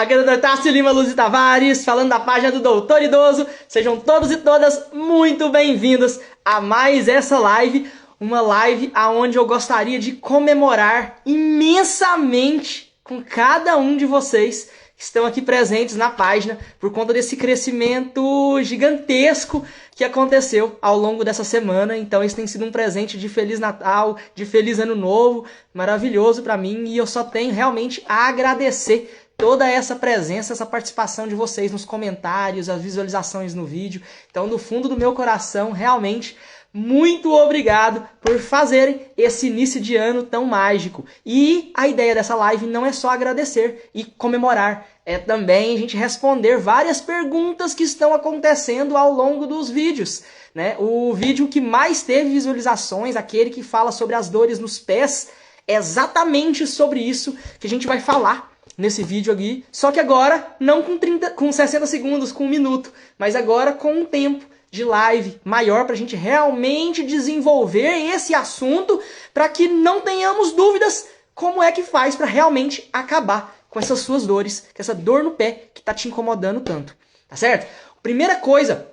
Aqui é o Dr. Tássio Lima Luz de Tavares, falando da página do Doutor Idoso. Sejam todos e todas muito bem-vindos a mais essa live. Uma live onde eu gostaria de comemorar imensamente com cada um de vocês que estão aqui presentes na página por conta desse crescimento gigantesco que aconteceu ao longo dessa semana. Então isso tem sido um presente de Feliz Natal, de Feliz Ano Novo, maravilhoso para mim, e eu só tenho realmente a agradecer toda essa presença, essa participação de vocês nos comentários, as visualizações no vídeo. Então, do fundo do meu coração, realmente, muito obrigado por fazerem esse início de ano tão mágico. E a ideia dessa live não é só agradecer e comemorar, é também a gente responder várias perguntas que estão acontecendo ao longo dos vídeos, né? O vídeo que mais teve visualizações, aquele que fala sobre as dores nos pés, é exatamente sobre isso que a gente vai falar nesse vídeo aqui, só que agora não com 60 segundos, com 1 minuto, mas agora com um tempo de live maior para a gente realmente desenvolver esse assunto, para que não tenhamos dúvidas como é que faz para realmente acabar com essas suas dores, com essa dor no pé que está te incomodando tanto, tá certo? Primeira coisa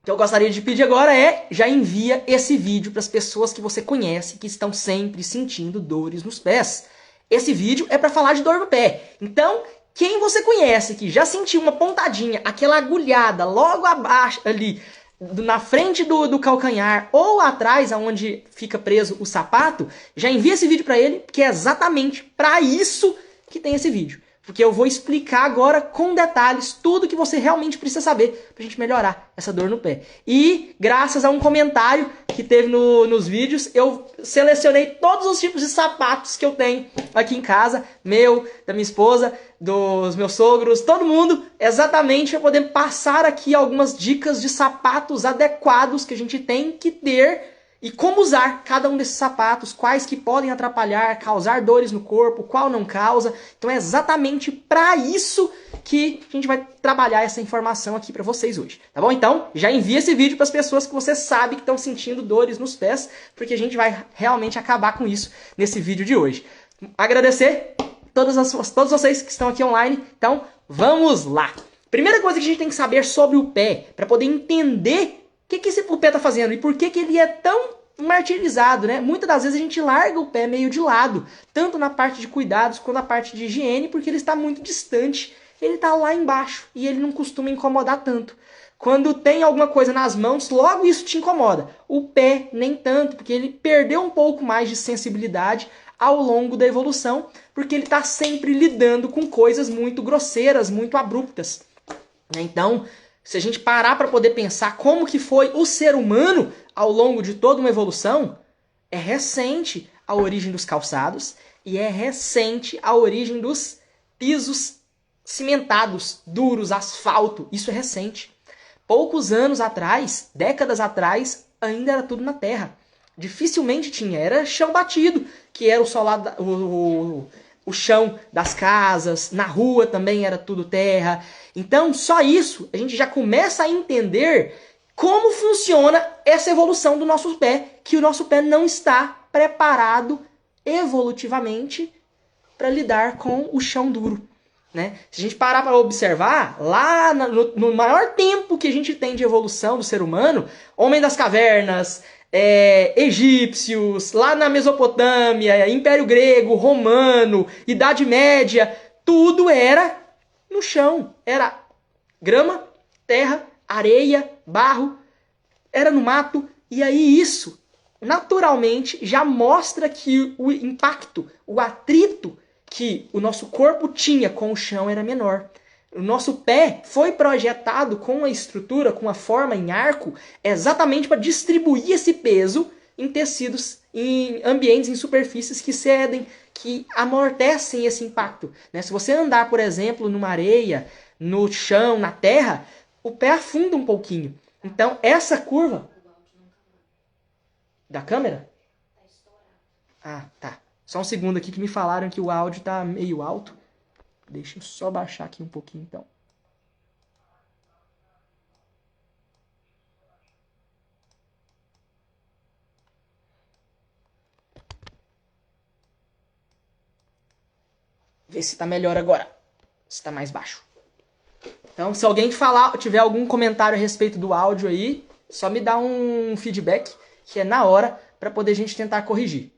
que eu gostaria de pedir agora é, já envia esse vídeo para as pessoas que você conhece que estão sempre sentindo dores nos pés. Esse vídeo é para falar de dor no pé. Então, quem você conhece que já sentiu uma pontadinha, aquela agulhada logo abaixo ali, na frente do calcanhar ou atrás, aonde fica preso o sapato, já envia esse vídeo para ele, porque é exatamente para isso que tem esse vídeo. Porque eu vou explicar agora com detalhes tudo que você realmente precisa saber pra gente melhorar essa dor no pé. E graças a um comentário que teve nos vídeos, eu selecionei todos os tipos de sapatos que eu tenho aqui em casa, meu, da minha esposa, dos meus sogros, todo mundo, exatamente para poder passar aqui algumas dicas de sapatos adequados que a gente tem que ter e como usar cada um desses sapatos, quais que podem atrapalhar, causar dores no corpo, qual não causa. Então é exatamente para isso que a gente vai trabalhar essa informação aqui para vocês hoje, tá bom? Então já envia esse vídeo para as pessoas que você sabe que estão sentindo dores nos pés, porque a gente vai realmente acabar com isso nesse vídeo de hoje. Agradecer todos vocês que estão aqui online, então vamos lá! Primeira coisa que a gente tem que saber sobre o pé, para poder entender o que o pé está fazendo e por que ele é tão martirizado, né? Muitas das vezes a gente larga o pé meio de lado, tanto na parte de cuidados quanto na parte de higiene, porque ele está muito distante, ele está lá embaixo e ele não costuma incomodar tanto. Quando tem alguma coisa nas mãos, logo isso te incomoda. O pé nem tanto, porque ele perdeu um pouco mais de sensibilidade ao longo da evolução, porque ele está sempre lidando com coisas muito grosseiras, muito abruptas. Então, se a gente parar para poder pensar como que foi o ser humano ao longo de toda uma evolução, é recente a origem dos calçados e é recente a origem dos pisos cimentados, duros, asfalto. Isso é recente. Poucos anos atrás, décadas atrás, ainda era tudo na terra. Dificilmente tinha, era chão batido, que era o chão das casas, na rua também era tudo terra. Então, só isso, a gente já começa a entender como funciona essa evolução do nosso pé, que o nosso pé não está preparado evolutivamente para lidar com o chão duro, né? Se a gente parar para observar, lá no maior tempo que a gente tem de evolução do ser humano, homem das cavernas, egípcios, lá na Mesopotâmia, Império Grego, Romano, Idade Média, tudo era no chão. Era grama, terra, areia, barro, era no mato. E aí isso, naturalmente, já mostra que o impacto, o atrito que o nosso corpo tinha com o chão era menor. O nosso pé foi projetado com a estrutura, com a forma em arco, exatamente para distribuir esse peso em tecidos, em ambientes, em superfícies que cedem, que amortecem esse impacto, né? Se você andar, por exemplo, numa areia, no chão, na terra, o pé afunda um pouquinho. Então, essa curva da câmera? Ah, tá. Só um segundo aqui que me falaram que o áudio tá meio alto. Deixa eu só baixar aqui um pouquinho, então. Ver se tá melhor agora. está mais baixo. Então, se alguém tiver algum comentário a respeito do áudio aí, só me dá um feedback, que é na hora, para poder a gente tentar corrigir.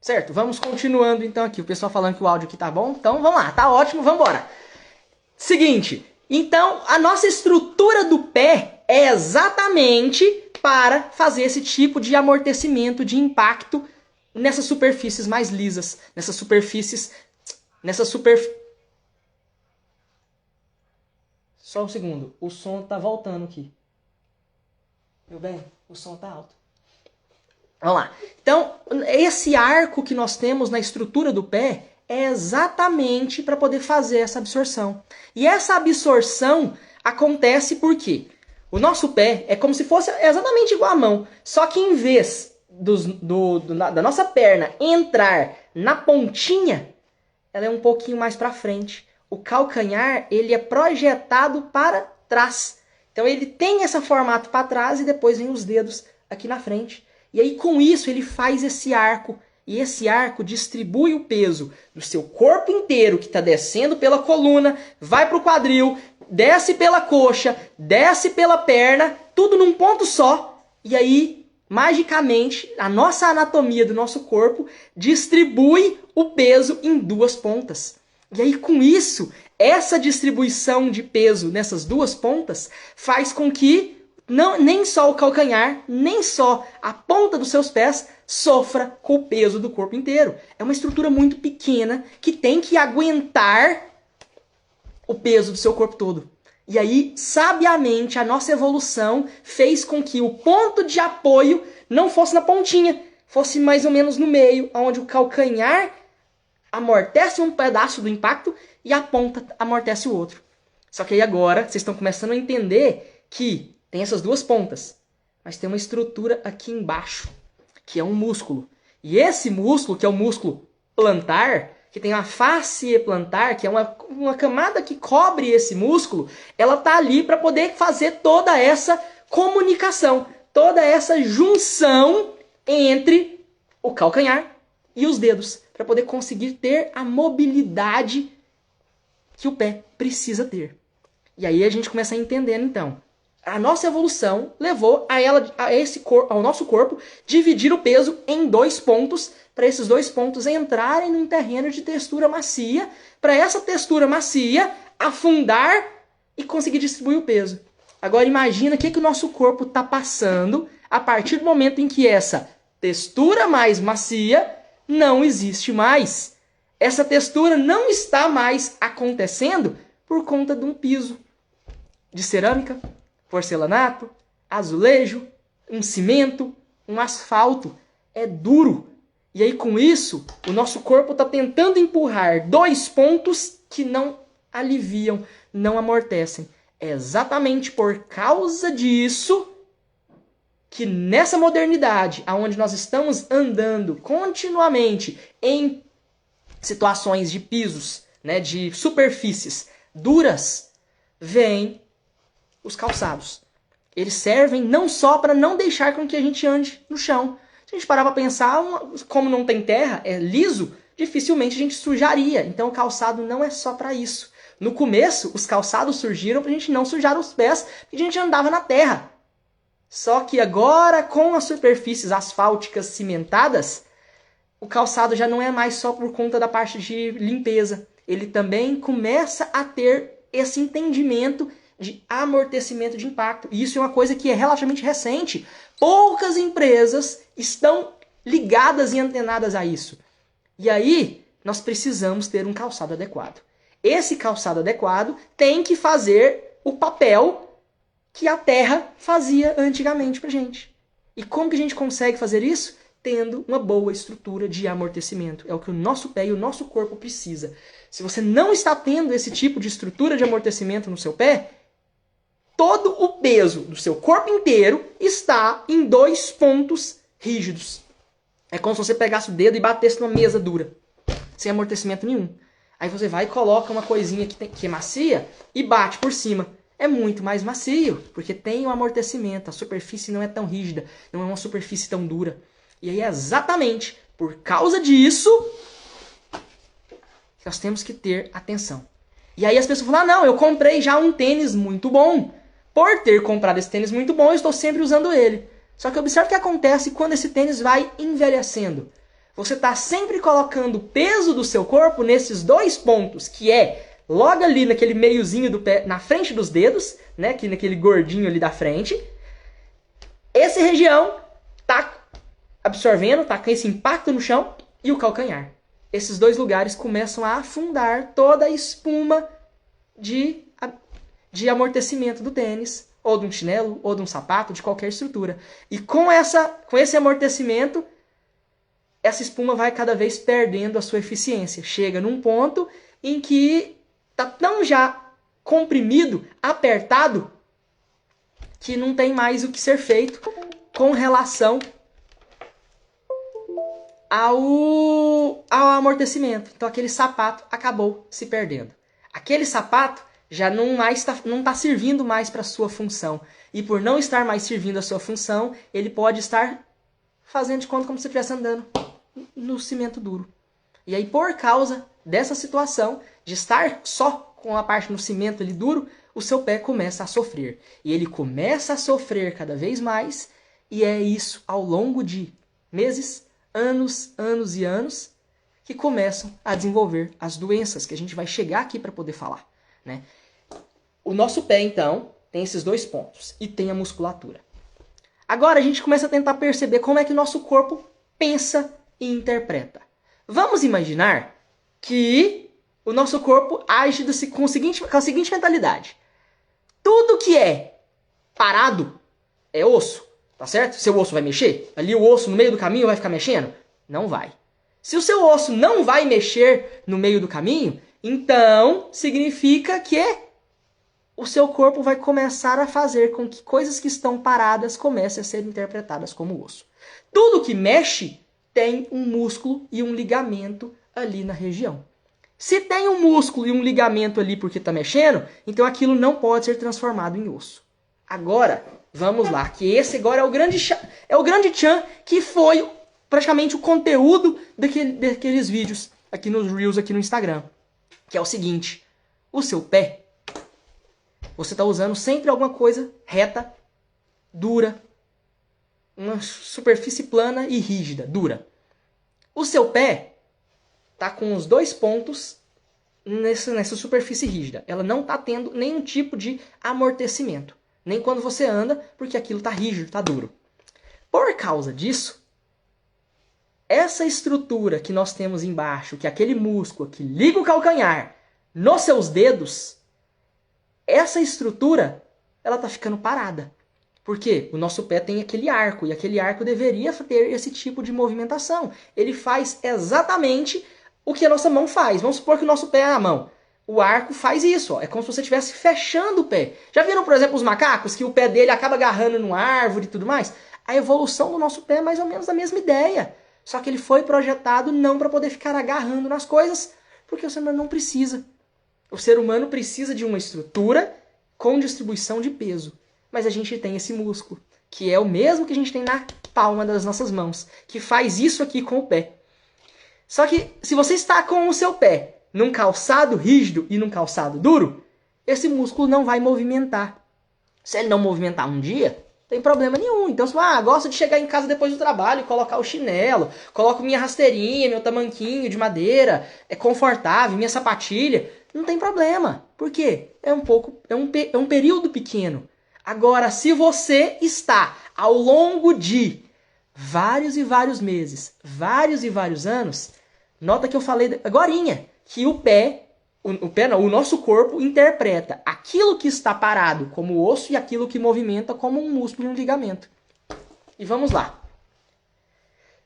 Certo, vamos continuando então aqui. O pessoal falando que o áudio aqui tá bom. Então vamos lá, tá ótimo, vamos embora. Seguinte, então a nossa estrutura do pé é exatamente para fazer esse tipo de amortecimento, de impacto nessas superfícies mais lisas, Só um segundo, o som tá voltando aqui. Meu bem, o som tá alto. Vamos lá. Então, esse arco que nós temos na estrutura do pé é exatamente para poder fazer essa absorção. E essa absorção acontece porque o nosso pé é como se fosse exatamente igual a mão, só que em vez da nossa perna entrar na pontinha, ela é um pouquinho mais para frente. O calcanhar, ele é projetado para trás. Então ele tem esse formato para trás e depois vem os dedos aqui na frente. E aí com isso ele faz esse arco. E esse arco distribui o peso do seu corpo inteiro, que está descendo pela coluna, vai para o quadril, desce pela coxa, desce pela perna, tudo num ponto só. E aí, magicamente, a nossa anatomia do nosso corpo distribui o peso em duas pontas. E aí com isso, essa distribuição de peso nessas duas pontas faz com que nem só o calcanhar, nem só a ponta dos seus pés sofra com o peso do corpo inteiro. É uma estrutura muito pequena que tem que aguentar o peso do seu corpo todo. E aí, sabiamente, a nossa evolução fez com que o ponto de apoio não fosse na pontinha, fosse mais ou menos no meio, onde o calcanhar amortece um pedaço do impacto e a ponta amortece o outro. Só que aí agora, vocês estão começando a entender que tem essas duas pontas, mas tem uma estrutura aqui embaixo, que é um músculo. E esse músculo, que é o músculo plantar, que tem a face plantar, que é uma camada que cobre esse músculo, ela está ali para poder fazer toda essa comunicação, toda essa junção entre o calcanhar e os dedos, para poder conseguir ter a mobilidade que o pé precisa ter. E aí a gente começa a entender, então, a nossa evolução levou ao nosso corpo dividir o peso em dois pontos, para esses dois pontos entrarem num terreno de textura macia, para essa textura macia afundar e conseguir distribuir o peso. Agora imagina o que o nosso corpo está passando a partir do momento em que essa textura mais macia não existe mais. Essa textura não está mais acontecendo por conta de um piso de cerâmica, porcelanato, azulejo, um cimento, um asfalto. É duro. E aí com isso, o nosso corpo está tentando empurrar dois pontos que não aliviam, não amortecem. É exatamente por causa disso que nessa modernidade, onde nós estamos andando continuamente em situações de pisos, né, de superfícies duras, vem os calçados. Eles servem não só para não deixar com que a gente ande no chão. Se a gente parar para pensar, como não tem terra, é liso, dificilmente a gente sujaria. Então o calçado não é só para isso. No começo, os calçados surgiram para a gente não sujar os pés, porque a gente andava na terra. Só que agora, com as superfícies asfálticas cimentadas, o calçado já não é mais só por conta da parte de limpeza. Ele também começa a ter esse entendimento de amortecimento de impacto. E isso é uma coisa que é relativamente recente. Poucas empresas estão ligadas e antenadas a isso. E aí, nós precisamos ter um calçado adequado. Esse calçado adequado tem que fazer o papel que a terra fazia antigamente pra gente. E como que a gente consegue fazer isso? Tendo uma boa estrutura de amortecimento. É o que o nosso pé e o nosso corpo precisa. Se você não está tendo esse tipo de estrutura de amortecimento no seu pé, todo o peso do seu corpo inteiro está em dois pontos rígidos. É como se você pegasse o dedo e batesse numa mesa dura, sem amortecimento nenhum. Aí você vai e coloca uma coisinha que é macia e bate por cima. É muito mais macio, porque tem um amortecimento. A superfície não é tão rígida, não é uma superfície tão dura. E aí é exatamente por causa disso que nós temos que ter atenção. E aí as pessoas falam, não, eu comprei já um tênis muito bom. Por ter comprado esse tênis muito bom, eu estou sempre usando ele. Só que observe o que acontece quando esse tênis vai envelhecendo. Você está sempre colocando o peso do seu corpo nesses dois pontos, que é logo ali naquele meiozinho do pé, na frente dos dedos, né, aqui naquele gordinho ali da frente. Essa região está absorvendo, está com esse impacto no chão, e o calcanhar. Esses dois lugares começam a afundar toda a espuma de amortecimento do tênis, ou de um chinelo, ou de um sapato, de qualquer estrutura. E com esse amortecimento, essa espuma vai cada vez perdendo a sua eficiência. Chega num ponto em que está tão já comprimido, apertado, que não tem mais o que ser feito com relação ao amortecimento. Então aquele sapato acabou se perdendo. Aquele sapato já não está servindo mais para a sua função. E por não estar mais servindo a sua função, ele pode estar fazendo de conta como se você estivesse andando no cimento duro. E aí, por causa dessa situação, de estar só com a parte no cimento ali duro, o seu pé começa a sofrer. E ele começa a sofrer cada vez mais, e é isso ao longo de meses, anos e anos, que começam a desenvolver as doenças, que a gente vai chegar aqui para poder falar, né? O nosso pé, então, tem esses dois pontos, e tem a musculatura. Agora a gente começa a tentar perceber como é que o nosso corpo pensa e interpreta. Vamos imaginar que o nosso corpo age com a seguinte mentalidade. Tudo que é parado é osso, tá certo? Seu osso vai mexer? Ali o osso no meio do caminho vai ficar mexendo? Não vai. Se o seu osso não vai mexer no meio do caminho, então significa que o seu corpo vai começar a fazer com que coisas que estão paradas comecem a ser interpretadas como osso. Tudo que mexe tem um músculo e um ligamento ali na região. Se tem um músculo e um ligamento ali porque está mexendo, então aquilo não pode ser transformado em osso. Agora, vamos lá, que esse agora é o grande tchan que foi praticamente o conteúdo daqueles vídeos aqui nos Reels, aqui no Instagram. Que é o seguinte, o seu pé, você está usando sempre alguma coisa reta, dura, uma superfície plana e rígida, dura. O seu pé está com os dois pontos nessa superfície rígida. Ela não está tendo nenhum tipo de amortecimento. Nem quando você anda, porque aquilo está rígido, está duro. Por causa disso, essa estrutura que nós temos embaixo, que é aquele músculo que liga o calcanhar nos seus dedos, essa estrutura, ela está ficando parada. Por quê? O nosso pé tem aquele arco, e aquele arco deveria ter esse tipo de movimentação. Ele faz exatamente o que a nossa mão faz. Vamos supor que o nosso pé é a mão. O arco faz isso, ó. É como se você estivesse fechando o pé. Já viram, por exemplo, os macacos, que o pé dele acaba agarrando numa árvore e tudo mais? A evolução do nosso pé é mais ou menos a mesma ideia. Só que ele foi projetado não para poder ficar agarrando nas coisas, porque o ser humano não precisa. O ser humano precisa de uma estrutura com distribuição de peso. Mas a gente tem esse músculo, que é o mesmo que a gente tem na palma das nossas mãos, que faz isso aqui com o pé. Só que se você está com o seu pé num calçado rígido e num calçado duro, esse músculo não vai movimentar. Se ele não movimentar um dia, não tem problema nenhum. Então, se você gosta de chegar em casa depois do trabalho e colocar o chinelo, coloco minha rasteirinha, meu tamanquinho de madeira, é confortável, minha sapatilha, não tem problema. Por quê? É um período pequeno. Agora, se você está ao longo de vários e vários meses, vários e vários anos, nota que eu falei agorinha, que o nosso corpo interpreta aquilo que está parado como osso e aquilo que movimenta como um músculo e um ligamento. E vamos lá.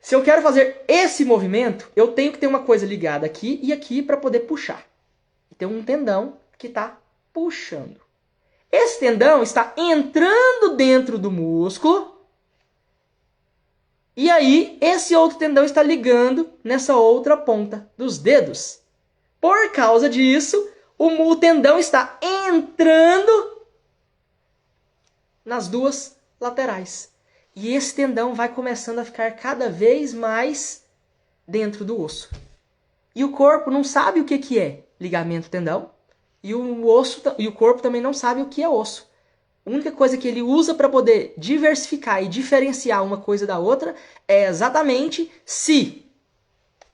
Se eu quero fazer esse movimento, eu tenho que ter uma coisa ligada aqui e aqui para poder puxar. E tem um tendão que está puxando. Esse tendão está entrando dentro do músculo E aí, esse outro tendão está ligando nessa outra ponta dos dedos. Por causa disso, o tendão está entrando nas duas laterais. E esse tendão vai começando a ficar cada vez mais dentro do osso. E o corpo não sabe o que é ligamento tendão. E o corpo também não sabe o que é osso. A única coisa que ele usa para poder diversificar e diferenciar uma coisa da outra é exatamente se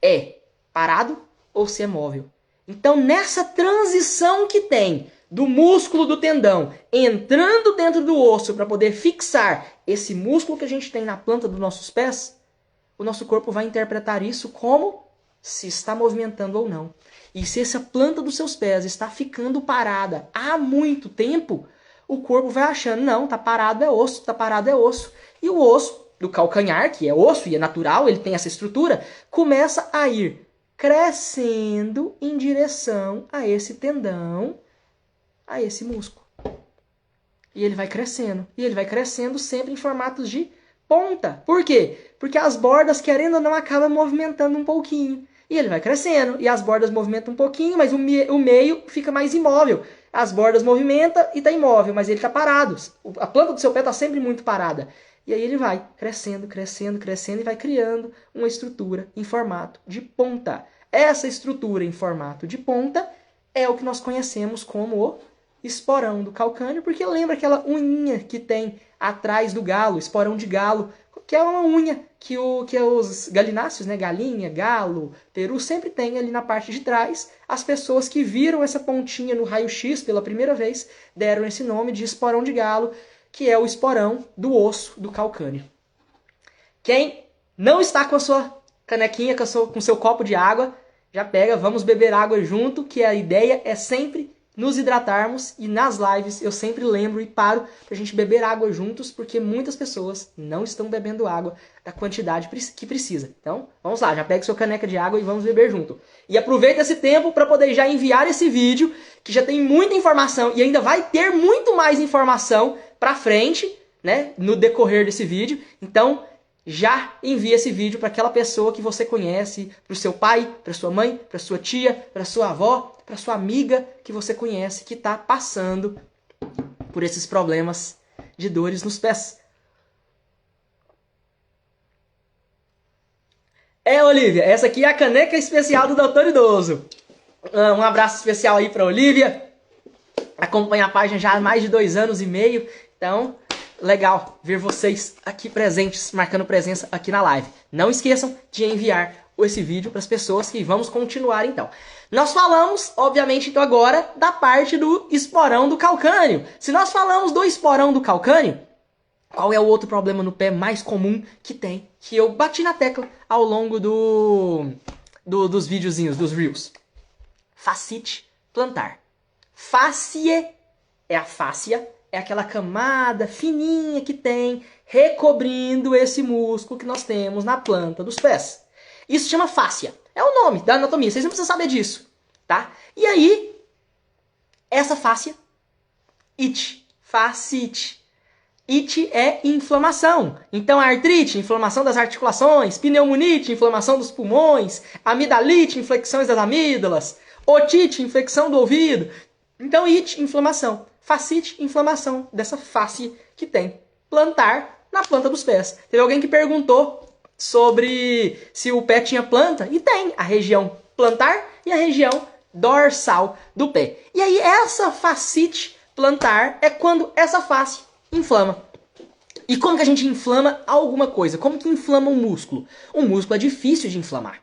é parado ou se é móvel. Então, nessa transição que tem do músculo do tendão entrando dentro do osso para poder fixar esse músculo que a gente tem na planta dos nossos pés, o nosso corpo vai interpretar isso como se está movimentando ou não. E se essa planta dos seus pés está ficando parada há muito tempo, o corpo vai achando, não, tá parado é osso, tá parado é osso. E o osso do calcanhar, que é osso e é natural, ele tem essa estrutura, começa a ir crescendo em direção a esse tendão, a esse músculo. E ele vai crescendo. E ele vai crescendo sempre em formatos de ponta. Por quê? Porque as bordas, querendo ou não, acabam movimentando um pouquinho. E ele vai crescendo. E as bordas movimentam um pouquinho, mas o meio fica mais imóvel. As bordas movimentam e está imóvel, mas ele está parado. A planta do seu pé está sempre muito parada. E aí ele vai crescendo, crescendo, crescendo e vai criando uma estrutura em formato de ponta. Essa estrutura em formato de ponta é o que nós conhecemos como o esporão do calcânio, porque lembra aquela unhinha que tem atrás do galo, esporão de galo, que é uma unha que os galináceos, né, galinha, galo, peru, sempre tem ali na parte de trás. As pessoas que viram essa pontinha no raio-x pela primeira vez deram esse nome de esporão de galo, que é o esporão do osso do calcânio. Quem não está com a sua canequinha, com seu copo de água, já pega, vamos beber água junto, que a ideia é sempre nos hidratarmos, e nas lives eu sempre lembro e paro pra gente beber água juntos, porque muitas pessoas não estão bebendo água da quantidade que precisa. Então, vamos lá, já pega sua caneca de água e vamos beber junto. E aproveita esse tempo para poder já enviar esse vídeo, que já tem muita informação e ainda vai ter muito mais informação pra frente, né, no decorrer desse vídeo. Então, já envia esse vídeo para aquela pessoa que você conhece, para o seu pai, para sua mãe, para sua tia, para sua avó, para sua amiga que você conhece que está passando por esses problemas de dores nos pés. Olívia, essa aqui é a caneca especial do Doutor Idoso. Um abraço especial aí para Olívia. Acompanha a página já há mais de 2 anos e meio. Então, legal ver vocês aqui presentes, marcando presença aqui na live. Não esqueçam de enviar esse vídeo para as pessoas, que vamos continuar então. Nós falamos, obviamente, então agora da parte do esporão do calcânio. Se nós falamos do esporão do calcânio, qual é o outro problema no pé mais comum que tem? Que eu bati na tecla ao longo dos videozinhos, dos reels. Fascite plantar. Fáscie é a fáscia, é aquela camada fininha que tem recobrindo esse músculo que nós temos na planta dos pés. Isso se chama fáscia. É o nome da anatomia, vocês não precisam saber disso, tá? E aí, essa fáscia, fascite. It é inflamação. Então, artrite, inflamação das articulações, pneumonite, inflamação dos pulmões, amidalite, infecções das amígdalas, otite, infecção do ouvido. Então, it, inflamação. Fascite, inflamação dessa face que tem. Plantar na planta dos pés. Teve alguém que perguntou sobre se o pé tinha planta, e tem a região plantar e a região dorsal do pé. E aí essa fascite plantar é quando essa face inflama. E como que a gente inflama alguma coisa? Como que inflama um músculo? Um músculo é difícil de inflamar.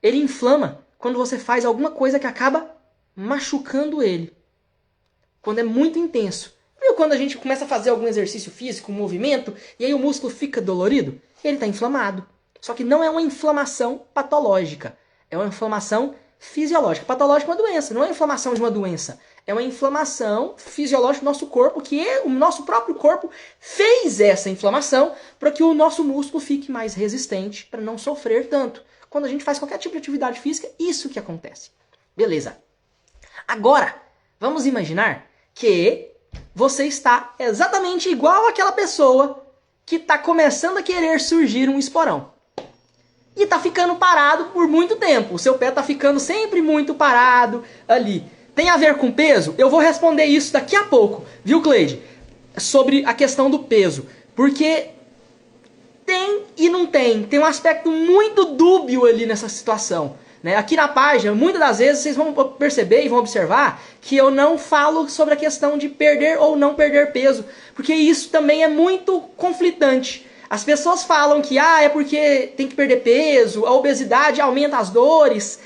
Ele inflama quando você faz alguma coisa que acaba machucando ele. Quando é muito intenso. Viu quando a gente começa a fazer algum exercício físico, um movimento, e aí o músculo fica dolorido? Ele está inflamado. Só que não é uma inflamação patológica. É uma inflamação fisiológica. Patológica é uma doença, não é uma inflamação de uma doença. É uma inflamação fisiológica do nosso corpo, que o nosso próprio corpo fez essa inflamação para que o nosso músculo fique mais resistente, para não sofrer tanto. Quando a gente faz qualquer tipo de atividade física, isso que acontece. Beleza. Agora, vamos imaginar que você está exatamente igual àquela pessoa que está começando a querer surgir um esporão. E está ficando parado por muito tempo. O seu pé está ficando sempre muito parado ali. Tem a ver com peso? Eu vou responder isso daqui a pouco, viu, Cleide? Sobre a questão do peso. Porque tem e não tem. Tem um aspecto muito dúbio ali nessa situação. Né? Aqui na página, muitas das vezes vocês vão perceber e vão observar que eu não falo sobre a questão de perder ou não perder peso. Porque isso também é muito conflitante. As pessoas falam que é porque tem que perder peso, a obesidade aumenta as dores.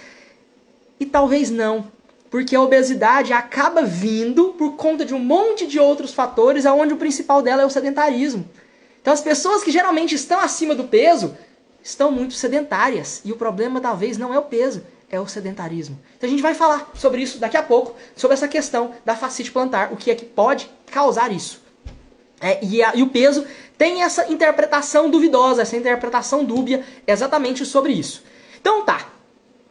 E talvez não. Porque a obesidade acaba vindo por conta de um monte de outros fatores, onde o principal dela é o sedentarismo. Então as pessoas que geralmente estão acima do peso estão muito sedentárias. E o problema talvez não é o peso, é o sedentarismo. Então a gente vai falar sobre isso daqui a pouco, sobre essa questão da fascite plantar, o que é que pode causar isso. E o peso tem essa interpretação duvidosa, essa interpretação dúbia exatamente sobre isso. Então tá,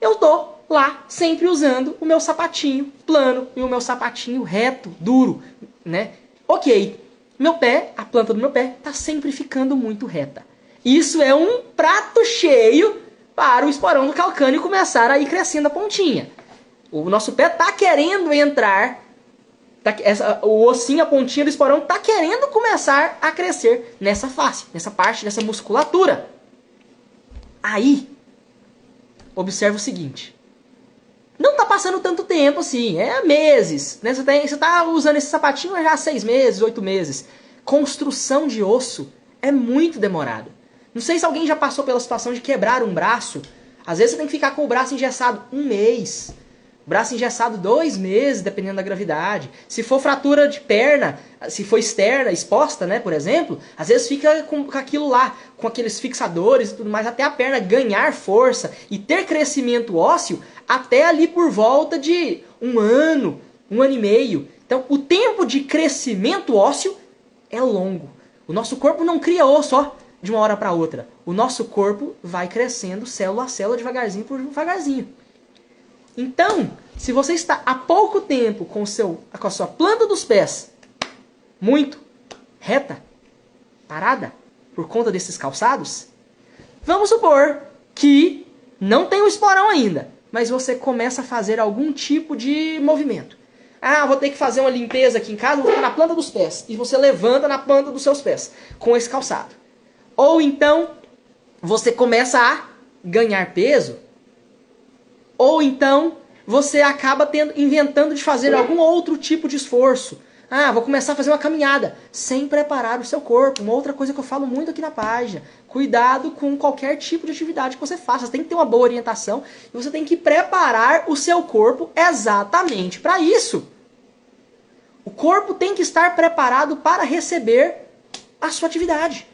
eu tô lá sempre usando o meu sapatinho plano e o meu sapatinho reto, duro, né? Ok, meu pé, a planta do meu pé tá sempre ficando muito reta. Isso é um prato cheio para o esporão do calcâneo começar a ir crescendo a pontinha. O nosso pé tá querendo entrar, o ossinho, a pontinha do esporão tá querendo começar a crescer nessa face, nessa parte, nessa musculatura. Aí, observa o seguinte. Não tá passando tanto tempo assim, é meses. Né? Você tá usando esse sapatinho já há 6 meses, 8 meses. Construção de osso é muito demorado. Não sei se alguém já passou pela situação de quebrar um braço. Às vezes você tem que ficar com o braço engessado 1 mês. Braço engessado 2 meses, dependendo da gravidade. Se for fratura de perna, se for externa, exposta, né, por exemplo, às vezes fica com aquilo lá, com aqueles fixadores e tudo mais, até a perna ganhar força e ter crescimento ósseo, até ali por volta de 1 ano, 1 ano e meio. Então, o tempo de crescimento ósseo é longo. O nosso corpo não cria osso, ó, de uma hora para outra. O nosso corpo vai crescendo célula a célula, devagarzinho por devagarzinho. Então, se você está há pouco tempo com a sua planta dos pés muito reta, parada, por conta desses calçados, vamos supor que não tem o esporão ainda, mas você começa a fazer algum tipo de movimento. Vou ter que fazer uma limpeza aqui em casa, vou ficar na planta dos pés. E você levanta na planta dos seus pés com esse calçado. Ou então, você começa a ganhar peso. Ou então, você acaba inventando de fazer algum outro tipo de esforço. Vou começar a fazer uma caminhada, sem preparar o seu corpo. Uma outra coisa que eu falo muito aqui na página. Cuidado com qualquer tipo de atividade que você faça. Você tem que ter uma boa orientação e você tem que preparar o seu corpo exatamente para isso. O corpo tem que estar preparado para receber a sua atividade.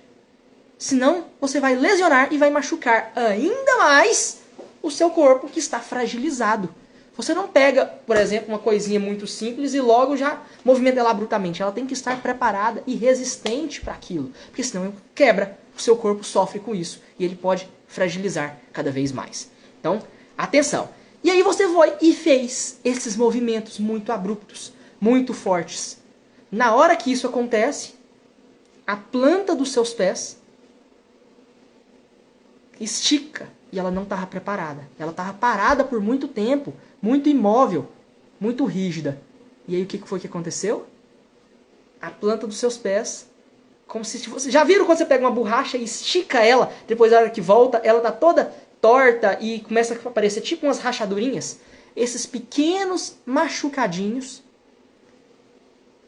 Senão, você vai lesionar e vai machucar ainda mais o seu corpo que está fragilizado. Você não pega, por exemplo, uma coisinha muito simples e logo já movimenta ela abruptamente. Ela tem que estar preparada e resistente para aquilo. Porque senão quebra, o seu corpo sofre com isso. E ele pode fragilizar cada vez mais. Então, atenção. E aí você foi e fez esses movimentos muito abruptos, muito fortes. Na hora que isso acontece, a planta dos seus pés estica. E ela não estava preparada. Ela estava parada por muito tempo, muito imóvel, muito rígida. E aí o que foi que aconteceu? A planta dos seus pés, como se você... Já viram quando você pega uma borracha e estica ela, depois na hora que volta, ela está toda torta e começa a aparecer tipo umas rachadurinhas? Esses pequenos machucadinhos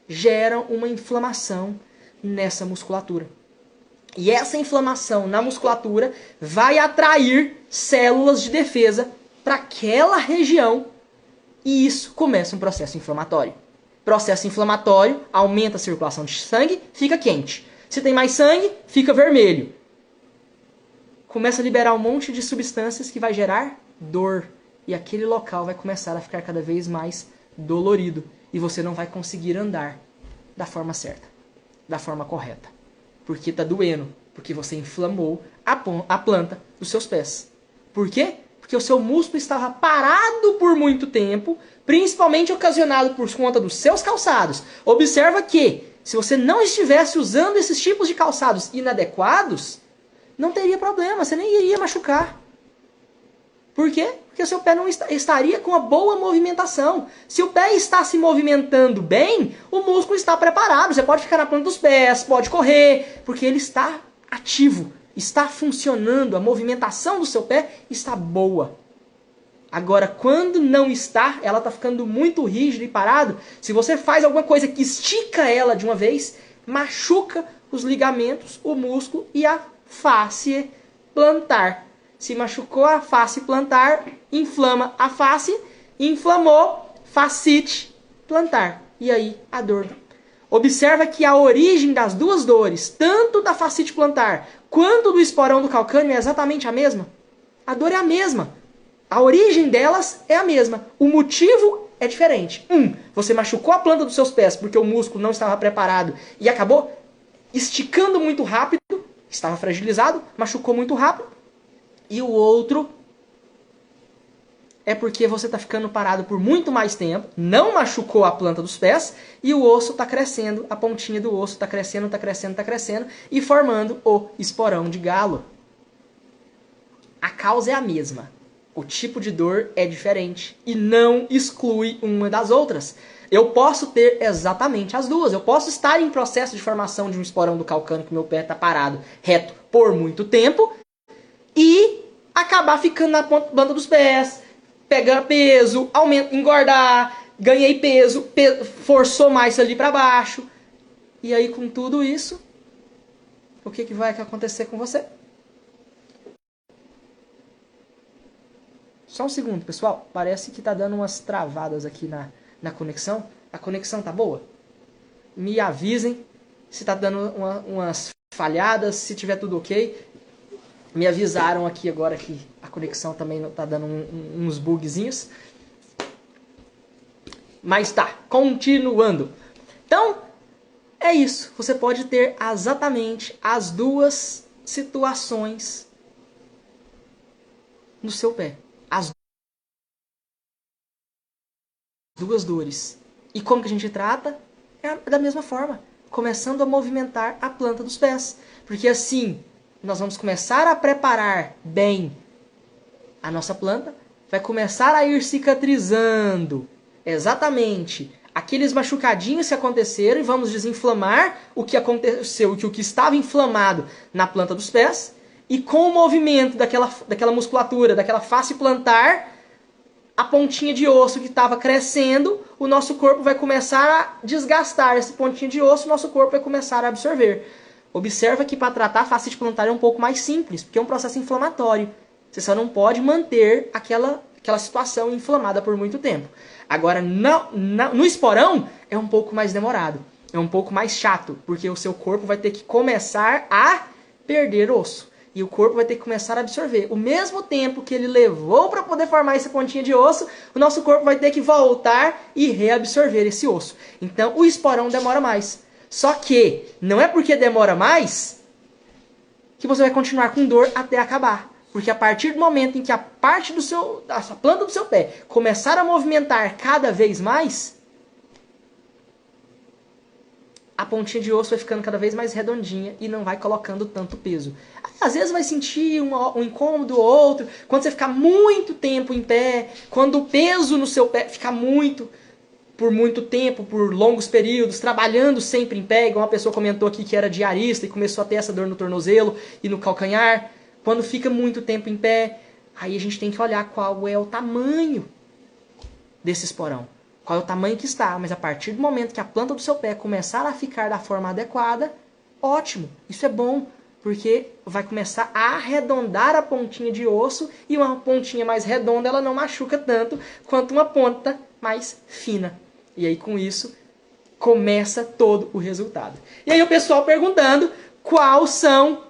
geram uma inflamação nessa musculatura. E essa inflamação na musculatura vai atrair células de defesa para aquela região e isso começa um processo inflamatório. Processo inflamatório aumenta a circulação de sangue, fica quente. Se tem mais sangue, fica vermelho. Começa a liberar um monte de substâncias que vai gerar dor. E aquele local vai começar a ficar cada vez mais dolorido. E você não vai conseguir andar da forma certa, da forma correta. Porque está doendo, porque você inflamou a planta dos seus pés. Por quê? Porque o seu músculo estava parado por muito tempo, principalmente ocasionado por conta dos seus calçados. Observa que, se você não estivesse usando esses tipos de calçados inadequados, não teria problema, você nem iria machucar. Por quê? Porque o seu pé não estaria com uma boa movimentação. Se o pé está se movimentando bem, o músculo está preparado. Você pode ficar na planta dos pés, pode correr, porque ele está ativo, está funcionando, a movimentação do seu pé está boa. Agora, quando não está, ela está ficando muito rígida e parado. Se você faz alguma coisa que estica ela de uma vez, machuca os ligamentos, o músculo e a face plantar. Se machucou a face plantar, inflama a face, inflamou, fascite plantar. E aí, a dor. Observa que a origem das duas dores, tanto da fascite plantar quanto do esporão do calcâneo, é exatamente a mesma. A dor é a mesma. A origem delas é a mesma. O motivo é diferente. Você machucou a planta dos seus pés porque o músculo não estava preparado e acabou esticando muito rápido, estava fragilizado, machucou muito rápido. E o outro é porque você está ficando parado por muito mais tempo, não machucou a planta dos pés e o osso está crescendo, a pontinha do osso está crescendo, está crescendo, está crescendo e formando o esporão de galo. A causa é a mesma. O tipo de dor é diferente e não exclui uma das outras. Eu posso ter exatamente as duas. Eu posso estar em processo de formação de um esporão do calcâneo que meu pé está parado reto por muito tempo e acabar ficando na planta dos pés, pegar peso, engordar, ganhei peso, forçou mais ali para baixo. E aí com tudo isso, o que vai acontecer com você? Só um segundo, pessoal. Parece que tá dando umas travadas aqui na conexão. A conexão tá boa? Me avisem se tá dando umas falhadas, se tiver tudo ok. Me avisaram aqui agora que a conexão também tá dando uns bugzinhos. Mas tá, continuando. Então, é isso. Você pode ter exatamente as duas situações no seu pé. As duas dores. E como que a gente trata? É da mesma forma. Começando a movimentar a planta dos pés. Porque assim, nós vamos começar a preparar bem a nossa planta. Vai começar a ir cicatrizando. Exatamente. Aqueles machucadinhos que aconteceram. E vamos desinflamar o que aconteceu. O que estava inflamado na planta dos pés. E com o movimento daquela musculatura, daquela face plantar, a pontinha de osso que estava crescendo, o nosso corpo vai começar a desgastar essa pontinha de osso, o nosso corpo vai começar a absorver. Observa que para tratar a fascite plantar é um pouco mais simples, porque é um processo inflamatório. Você só não pode manter aquela situação inflamada por muito tempo. Agora, no esporão, é um pouco mais demorado. É um pouco mais chato, porque o seu corpo vai ter que começar a perder osso. E o corpo vai ter que começar a absorver. O mesmo tempo que ele levou para poder formar essa pontinha de osso, o nosso corpo vai ter que voltar e reabsorver esse osso. Então, o esporão demora mais. Só que, não é porque demora mais que você vai continuar com dor até acabar. Porque a partir do momento em que a parte da planta do seu pé começar a movimentar cada vez mais, a pontinha de osso vai ficando cada vez mais redondinha e não vai colocando tanto peso. Às vezes vai sentir um incômodo ou outro, quando você ficar muito tempo em pé, quando o peso no seu pé ficar por muito tempo, por longos períodos, trabalhando sempre em pé, igual uma pessoa comentou aqui que era diarista e começou a ter essa dor no tornozelo e no calcanhar. Quando fica muito tempo em pé, aí a gente tem que olhar qual é o tamanho desse esporão. Qual é o tamanho que está, mas a partir do momento que a planta do seu pé começar a ficar da forma adequada, ótimo, isso é bom, porque vai começar a arredondar a pontinha de osso e uma pontinha mais redonda ela não machuca tanto quanto uma ponta mais fina. E aí com isso começa todo o resultado. E aí o pessoal perguntando quais são...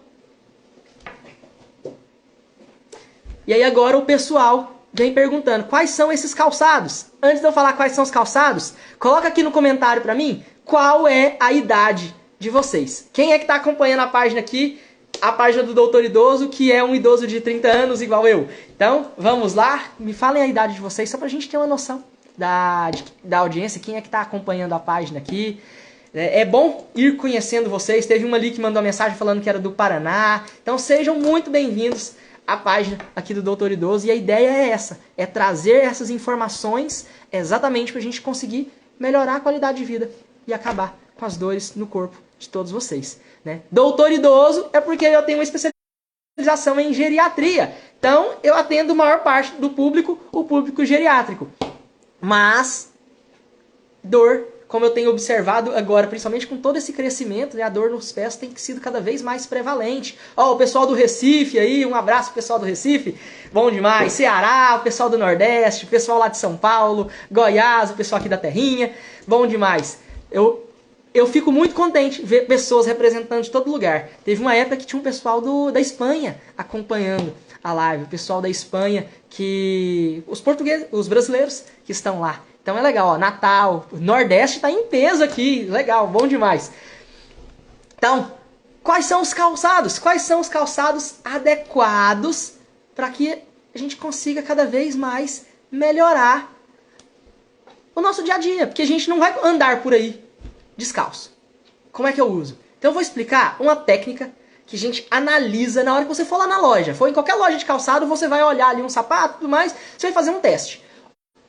E aí agora o pessoal vem perguntando quais são esses calçados. Antes de eu falar quais são os calçados, coloca aqui no comentário pra mim qual é a idade de vocês. Quem é que tá acompanhando a página aqui? A página do Doutor Idoso, que é um idoso de 30 anos igual eu. Então, vamos lá. Me falem a idade de vocês, só pra gente ter uma noção da audiência. Quem é que tá acompanhando a página aqui? É bom ir conhecendo vocês. Teve uma ali que mandou uma mensagem falando que era do Paraná. Então sejam muito bem-vindos à página aqui do Doutor Idoso. E a ideia é essa, é trazer essas informações exatamente para a gente conseguir melhorar a qualidade de vida e acabar com as dores no corpo de todos vocês, né? Doutor Idoso é porque eu tenho uma especialização em geriatria. Então eu atendo a maior parte do público, o público geriátrico. Mas dor, como eu tenho observado agora, principalmente com todo esse crescimento, né, a dor nos pés tem sido cada vez mais prevalente. Ó, o pessoal do Recife aí, um abraço pro pessoal do Recife, bom demais. Ceará, o pessoal do Nordeste, o pessoal lá de São Paulo, Goiás, o pessoal aqui da Terrinha, bom demais. Eu fico muito contente ver pessoas representando de todo lugar. Teve uma época que tinha um pessoal da Espanha acompanhando a live, o pessoal da Espanha, que os portugueses, os brasileiros que estão lá. Então é legal, ó, Natal, Nordeste está em peso aqui, legal, bom demais. Então, quais são os calçados? Quais são os calçados adequados para que a gente consiga cada vez mais melhorar o nosso dia a dia? Porque a gente não vai andar por aí descalço. Como é que eu uso? Então eu vou explicar uma técnica que a gente analisa na hora que você for lá na loja. For em qualquer loja de calçado, você vai olhar ali um sapato e tudo mais, você vai fazer um teste.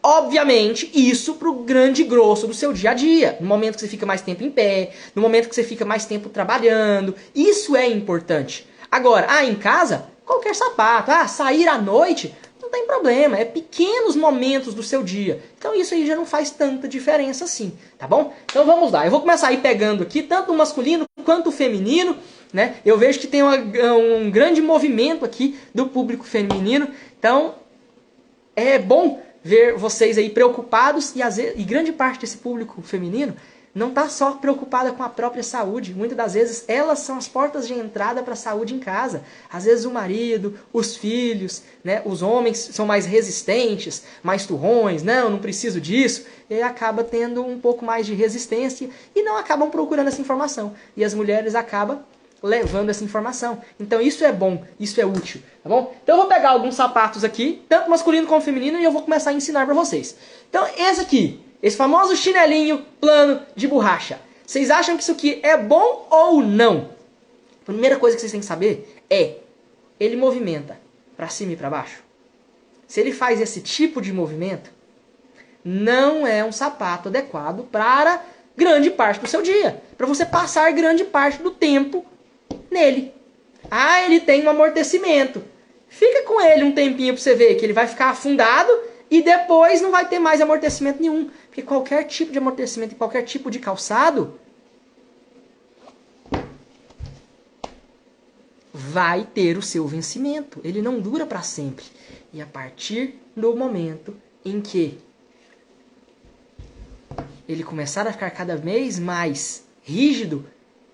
Obviamente, isso pro grande grosso do seu dia a dia. No momento que você fica mais tempo em pé, no momento que você fica mais tempo trabalhando. Isso é importante. Agora, em casa, qualquer sapato. Sair à noite, não tem problema. É pequenos momentos do seu dia. Então isso aí já não faz tanta diferença assim, tá bom? Então vamos lá. Eu vou começar a ir pegando aqui, tanto o masculino quanto o feminino, né? Eu vejo que tem um grande movimento aqui do público feminino. Então, é bom ver vocês aí preocupados e grande parte desse público feminino não está só preocupada com a própria saúde. Muitas das vezes elas são as portas de entrada para a saúde em casa. Às vezes o marido, os filhos, né, os homens são mais resistentes, mais turrões, não preciso disso. E acaba tendo um pouco mais de resistência e não acabam procurando essa informação. E as mulheres acabam levando essa informação. Então isso é bom, isso é útil, tá bom? Então eu vou pegar alguns sapatos aqui, tanto masculino como feminino, e eu vou começar a ensinar para vocês. Então esse aqui, esse famoso chinelinho plano de borracha. Vocês acham que isso aqui é bom ou não? A primeira coisa que vocês têm que saber é, ele movimenta para cima e para baixo? Se ele faz esse tipo de movimento, não é um sapato adequado para grande parte do seu dia. Para você passar grande parte do tempo nele. Ele tem um amortecimento. Fica com ele um tempinho para você ver que ele vai ficar afundado e depois não vai ter mais amortecimento nenhum. Porque qualquer tipo de amortecimento e qualquer tipo de calçado vai ter o seu vencimento. Ele não dura para sempre. E a partir do momento em que ele começar a ficar cada vez mais rígido,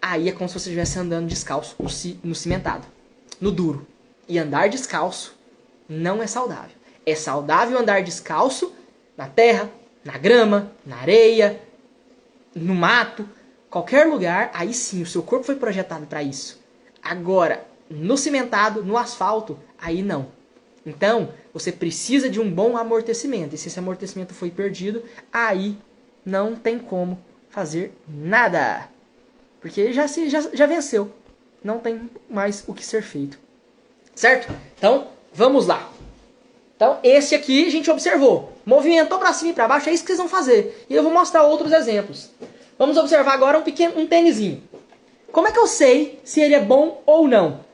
aí é como se você estivesse andando descalço no cimentado, no duro. E andar descalço não é saudável. É saudável andar descalço na terra, na grama, na areia, no mato, qualquer lugar. Aí sim, o seu corpo foi projetado para isso. Agora, no cimentado, no asfalto, aí não. Então, você precisa de um bom amortecimento. E se esse amortecimento foi perdido, aí não tem como fazer nada. Porque já venceu. Não tem mais o que ser feito. Certo? Então, vamos lá. Então, esse aqui a gente observou. Movimentou para cima e para baixo, é isso que vocês vão fazer. E eu vou mostrar outros exemplos. Vamos observar agora um tênisinho. Como é que eu sei se ele é bom ou não?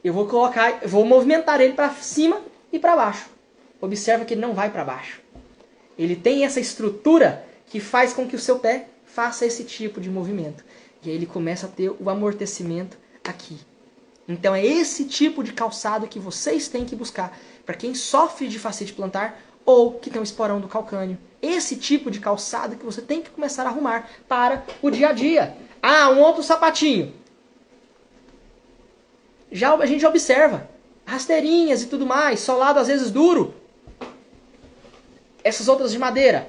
Eu vou movimentar ele para cima e para baixo. Observa que ele não vai para baixo. Ele tem essa estrutura que faz com que o seu pé faça esse tipo de movimento. E aí ele começa a ter o amortecimento aqui. Então é esse tipo de calçado que vocês têm que buscar para quem sofre de fascite plantar ou que tem um esporão do calcânio. Esse tipo de calçado que você tem que começar a arrumar para o dia a dia. Um outro sapatinho. A gente observa rasteirinhas e tudo mais, solado às vezes duro. Essas outras de madeira.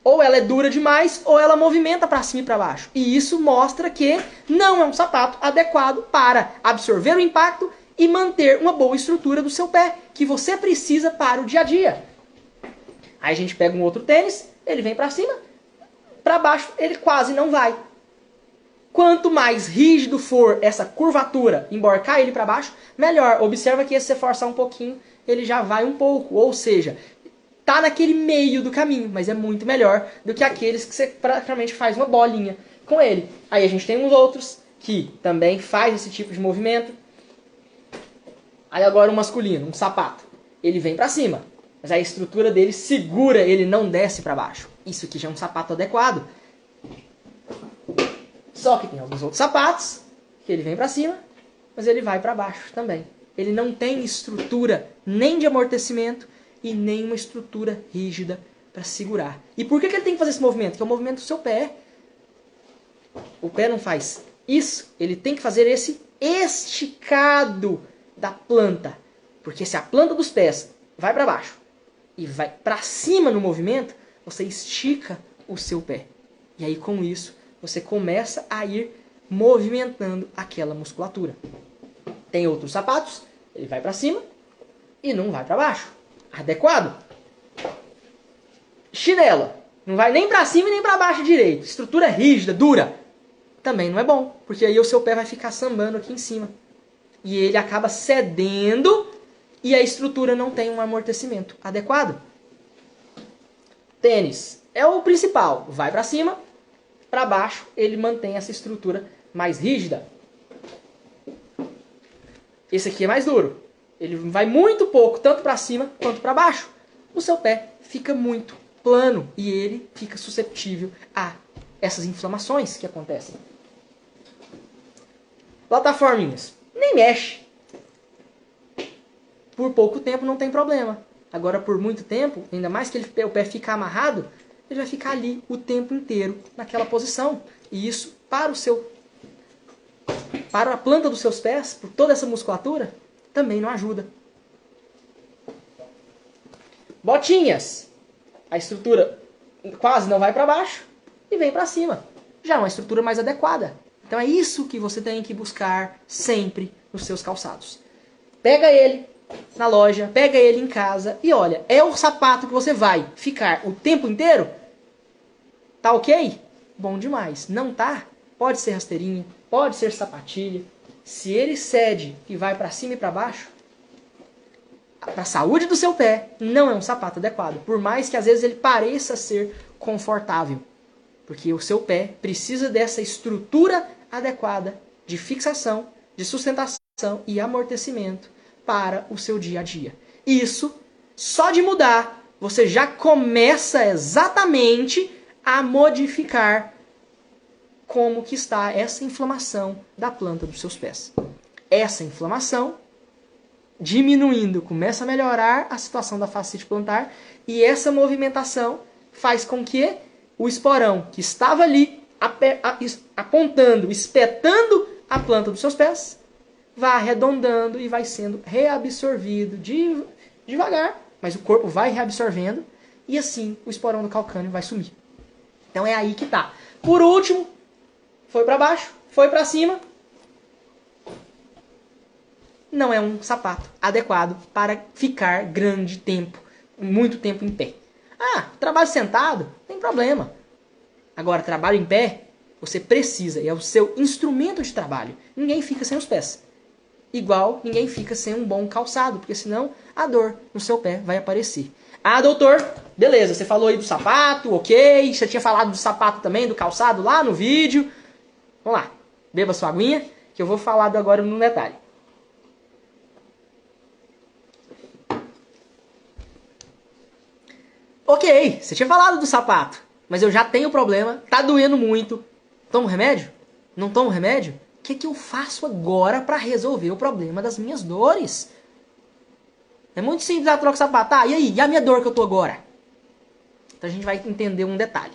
Ou ela é dura demais, ou ela movimenta para cima e para baixo. E isso mostra que não é um sapato adequado para absorver o impacto e manter uma boa estrutura do seu pé, que você precisa para o dia a dia. Aí a gente pega um outro tênis, ele vem para cima, para baixo ele quase não vai. Quanto mais rígido for essa curvatura, emborcar ele para baixo, melhor. Observa que se você forçar um pouquinho, ele já vai um pouco. Ou seja, tá naquele meio do caminho, mas é muito melhor do que aqueles que você praticamente faz uma bolinha com ele. Aí a gente tem uns outros que também faz esse tipo de movimento. Aí agora um masculino, um sapato. Ele vem para cima, mas a estrutura dele segura, ele não desce para baixo. Isso aqui já é um sapato adequado. Só que tem alguns outros sapatos que ele vem para cima, mas ele vai para baixo também. Ele não tem estrutura nem de amortecimento e nem uma estrutura rígida para segurar. E por que ele tem que fazer esse movimento? Que é o movimento do seu pé. O pé não faz isso, ele tem que fazer esse esticado da planta. Porque se a planta dos pés vai para baixo e vai para cima no movimento, você estica o seu pé. E aí com isso, você começa a ir movimentando aquela musculatura. Tem outros sapatos, ele vai para cima e não vai para baixo. Adequado. Chinelo, não vai nem para cima e nem para baixo direito. Estrutura rígida, dura. Também não é bom, porque aí o seu pé vai ficar sambando aqui em cima. E ele acaba cedendo e a estrutura não tem um amortecimento adequado. Tênis é o principal. Vai para cima, para baixo, ele mantém essa estrutura mais rígida. Esse aqui é mais duro. Ele vai muito pouco, tanto para cima quanto para baixo. O seu pé fica muito plano e ele fica suscetível a essas inflamações que acontecem. Plataforminhas. Nem mexe. Por pouco tempo não tem problema. Agora por muito tempo, ainda mais que o pé fica amarrado, ele vai ficar ali o tempo inteiro naquela posição. E isso para a planta dos seus pés, por toda essa musculatura, também não ajuda. Botinhas. A estrutura quase não vai para baixo e vem para cima. Já é uma estrutura mais adequada. Então é isso que você tem que buscar sempre nos seus calçados. Pega ele na loja, pega ele em casa e olha, é o sapato que você vai ficar o tempo inteiro? Tá ok? Bom demais. Não tá? Pode ser rasteirinha, pode ser sapatilha. Se ele cede e vai para cima e para baixo, para a saúde do seu pé, não é um sapato adequado. Por mais que às vezes ele pareça ser confortável. Porque o seu pé precisa dessa estrutura adequada de fixação, de sustentação e amortecimento para o seu dia a dia. Isso, só de mudar, você já começa exatamente a modificar como que está essa inflamação da planta dos seus pés. Essa inflamação, diminuindo, começa a melhorar a situação da fascite plantar e essa movimentação faz com que o esporão que estava ali apontando, espetando a planta dos seus pés, vá arredondando e vai sendo reabsorvido devagar, mas o corpo vai reabsorvendo e assim o esporão do calcânio vai sumir. Então é aí que tá. Por último, foi para baixo, foi para cima. Não é um sapato adequado para ficar grande tempo, muito tempo em pé. Ah, trabalho sentado, não tem problema. Agora, trabalho em pé, você precisa, e é o seu instrumento de trabalho. Ninguém fica sem os pés. Igual ninguém fica sem um bom calçado, porque senão a dor no seu pé vai aparecer. Ah, doutor, beleza, você falou aí do sapato, ok. Você tinha falado do sapato também, do calçado lá no vídeo. Vamos lá, beba sua aguinha, que eu vou falar agora no detalhe. Ok, você tinha falado do sapato, mas eu já tenho problema, tá doendo muito. Tomo remédio? Não tomo remédio? O que eu faço agora para resolver o problema das minhas dores? É muito simples, a troca de sapato. Tá, e aí? E a minha dor que eu tô agora? Então a gente vai entender um detalhe.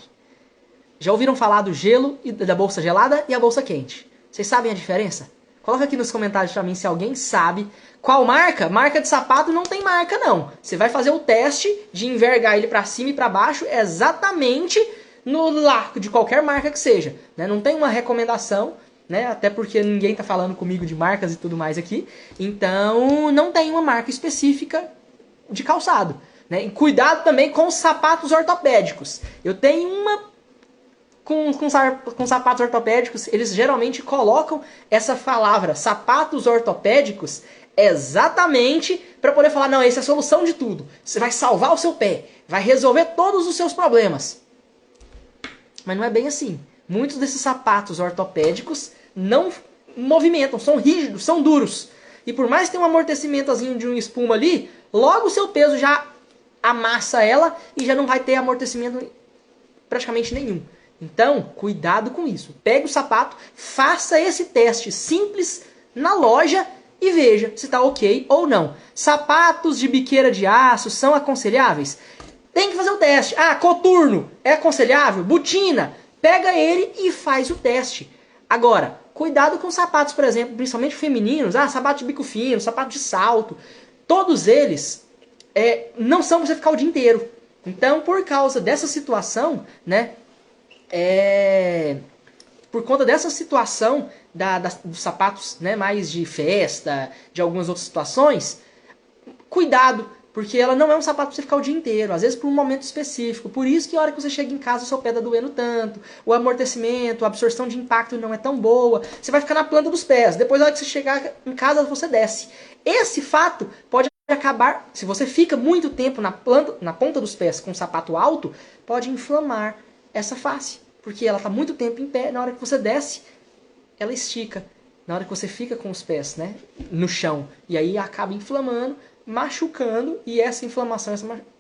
Já ouviram falar do gelo, da bolsa gelada e a bolsa quente? Vocês sabem a diferença? Coloca aqui nos comentários para mim se alguém sabe. Qual marca? Marca de sapato não tem marca não. Você vai fazer o teste de envergar ele para cima e para baixo exatamente no largo de qualquer marca que seja. Né? Não tem uma recomendação, né? Até porque ninguém está falando comigo de marcas e tudo mais aqui. Então não tem uma marca específica de calçado. Né? E cuidado também com os sapatos ortopédicos. Eu tenho Com sapatos ortopédicos, eles geralmente colocam essa palavra, sapatos ortopédicos, exatamente para poder falar, não, essa é a solução de tudo. Você vai salvar o seu pé, vai resolver todos os seus problemas. Mas não é bem assim. Muitos desses sapatos ortopédicos não movimentam, são rígidos, são duros. E por mais que tenha um amortecimentozinho de uma espuma ali, logo o seu peso já amassa ela e já não vai ter amortecimento praticamente nenhum. Então, cuidado com isso. Pegue o sapato, faça esse teste simples na loja e veja se está ok ou não. Sapatos de biqueira de aço são aconselháveis? Tem que fazer o teste. Ah, coturno é aconselhável? Botina, pega ele e faz o teste. Agora, cuidado com sapatos, por exemplo, principalmente femininos. Ah, sapato de bico fino, sapato de salto. Todos eles não são para você ficar o dia inteiro. Então, por causa dessa situação, né? Por conta dessa situação dos sapatos, né, mais de festa, de algumas outras situações, cuidado, porque ela não é um sapato para você ficar o dia inteiro, às vezes por um momento específico. Por isso que a hora que você chega em casa o seu pé tá doendo tanto, o amortecimento, a absorção de impacto não é tão boa, você vai ficar na planta dos pés, depois na hora que você chegar em casa você desce. Esse fato pode acabar, se você fica muito tempo na ponta dos pés com um sapato alto, pode inflamar essa face, porque ela está muito tempo em pé, na hora que você desce, ela estica. Na hora que você fica com os pés, né, no chão, e aí acaba inflamando, machucando, e essa inflamação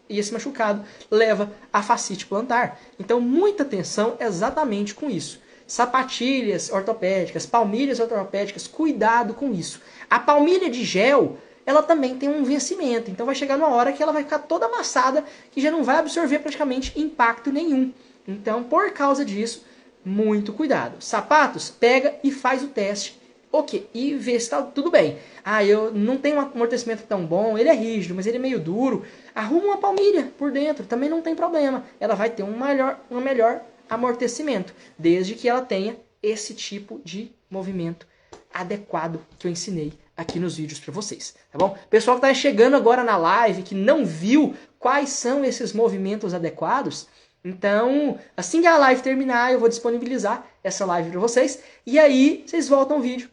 e esse machucado leva à fascite plantar. Então, muita atenção exatamente com isso. Sapatilhas ortopédicas, palmilhas ortopédicas, cuidado com isso. A palmilha de gel, ela também tem um vencimento, então vai chegar numa hora que ela vai ficar toda amassada, que já não vai absorver praticamente impacto nenhum. Então, por causa disso, muito cuidado. Sapatos, pega e faz o teste. Ok, e vê se está tudo bem. Ah, eu não tenho um amortecimento tão bom, ele é rígido, mas ele é meio duro. Arruma uma palmilha por dentro, também não tem problema. Ela vai ter um melhor amortecimento, desde que ela tenha esse tipo de movimento adequado que eu ensinei aqui nos vídeos para vocês, tá bom? Pessoal que está chegando agora na live, que não viu quais são esses movimentos adequados, então, assim que a live terminar, eu vou disponibilizar essa live para vocês. E aí, vocês voltam o vídeo,